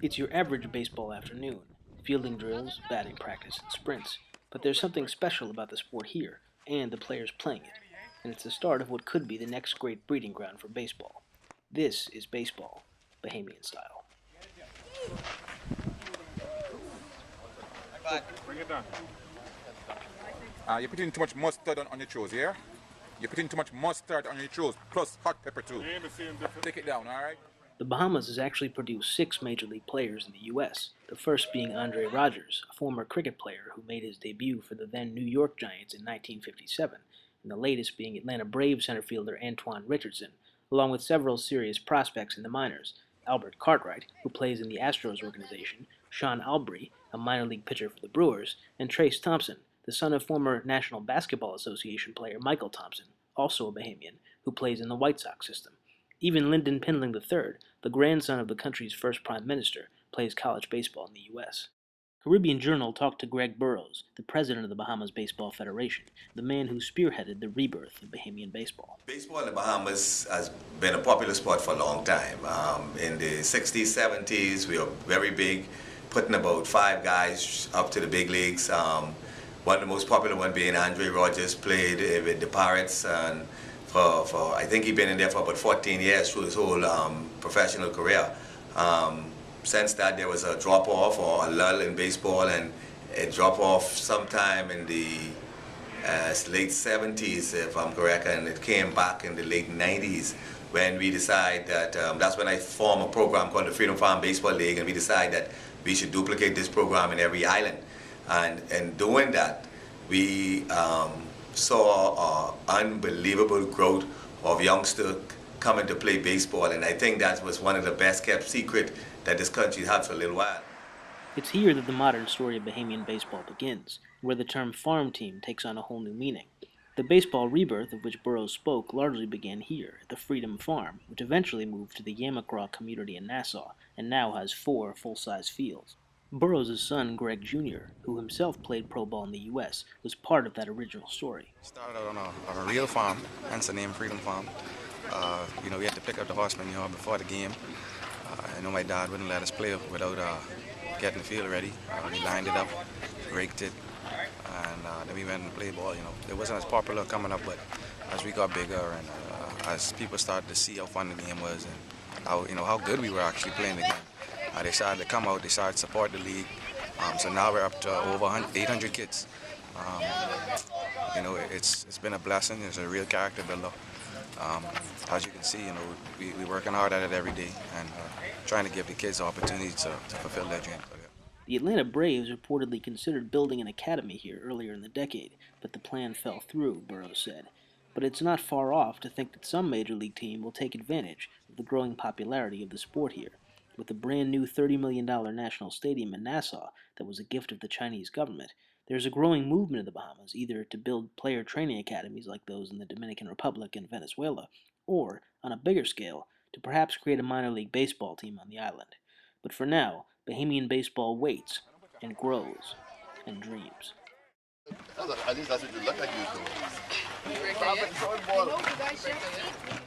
It's your average baseball afternoon, fielding drills, batting practice, and sprints. But there's something special about the sport here, and the players playing it, and it's the start of what could be the next great breeding ground for baseball. This is baseball, Bahamian style. Bring it down. You're putting too much mustard on your toes, yeah? You're putting too much mustard on your toes, plus hot pepper too. Take it down, all right? The Bahamas has actually produced 6 Major League players in the U.S., the first being Andre Rogers, a former cricket player who made his debut for the then New York Giants in 1957, and the latest being Atlanta Braves center fielder Antoine Richardson, along with several serious prospects in the minors, Albert Cartwright, who plays in the Astros organization, Sean Albury, a minor league pitcher for the Brewers, and Trace Thompson, the son of former National Basketball Association player Michael Thompson, also a Bahamian, who plays in the White Sox system. Even Lyndon Pinling III, the grandson of the country's first prime minister, plays college baseball in the U.S. Caribbean Journal talked to Greg Burroughs, the president of the Bahamas Baseball Federation, the man who spearheaded the rebirth of Bahamian baseball. Baseball in the Bahamas has been a popular sport for a long time. In the 60s, 70s, we were very big, putting about 5 guys up to the big leagues. One of the most popular one being Andre Rogers, played with the Pirates, and for I think he'd been in there for about 14 years through his whole professional career. Since that, there was a drop-off or a lull in baseball, and a drop-off sometime in the late 70s, if I'm correct, and it came back in the late 90s when we decided that, that's when I formed a program called the Freedom Farm Baseball League, and we decided that we should duplicate this program in every island. And in doing that, we saw unbelievable growth of youngsters coming to play baseball, and I think that was one of the best kept secret that this country had for a little while. It's here that the modern story of Bahamian baseball begins, where the term farm team takes on a whole new meaning. The baseball rebirth of which Burroughs spoke largely began here, at the Freedom Farm, which eventually moved to the Yamacraw community in Nassau, and now has 4 full-size fields. Burroughs' son, Greg Jr., who himself played pro ball in the U.S., was part of that original story. Started out on a real farm, hence the name Freedom Farm. We had to pick up the horsemen, before the game. I know my dad wouldn't let us play without getting the field ready. We lined it up, raked it, and then we went and played ball. It wasn't as popular coming up, but as we got bigger and as people started to see how fun the game was and how good we were actually playing the game, they started to come out, they started to support the league. So now we're up to over 800 kids. It's been a blessing. It's a real character builder. As you can see, we're working hard at it every day and trying to give the kids the opportunity to fulfill their dreams. The Atlanta Braves reportedly considered building an academy here earlier in the decade, but the plan fell through, Burroughs said. But it's not far off to think that some major league team will take advantage of the growing popularity of the sport here. With the brand new $30 million national stadium in Nassau that was a gift of the Chinese government, there's a growing movement in the Bahamas either to build player training academies like those in the Dominican Republic and Venezuela, or, on a bigger scale, to perhaps create a minor league baseball team on the island. But for now, Bahamian baseball waits and grows and dreams. At least that's what you look like you do.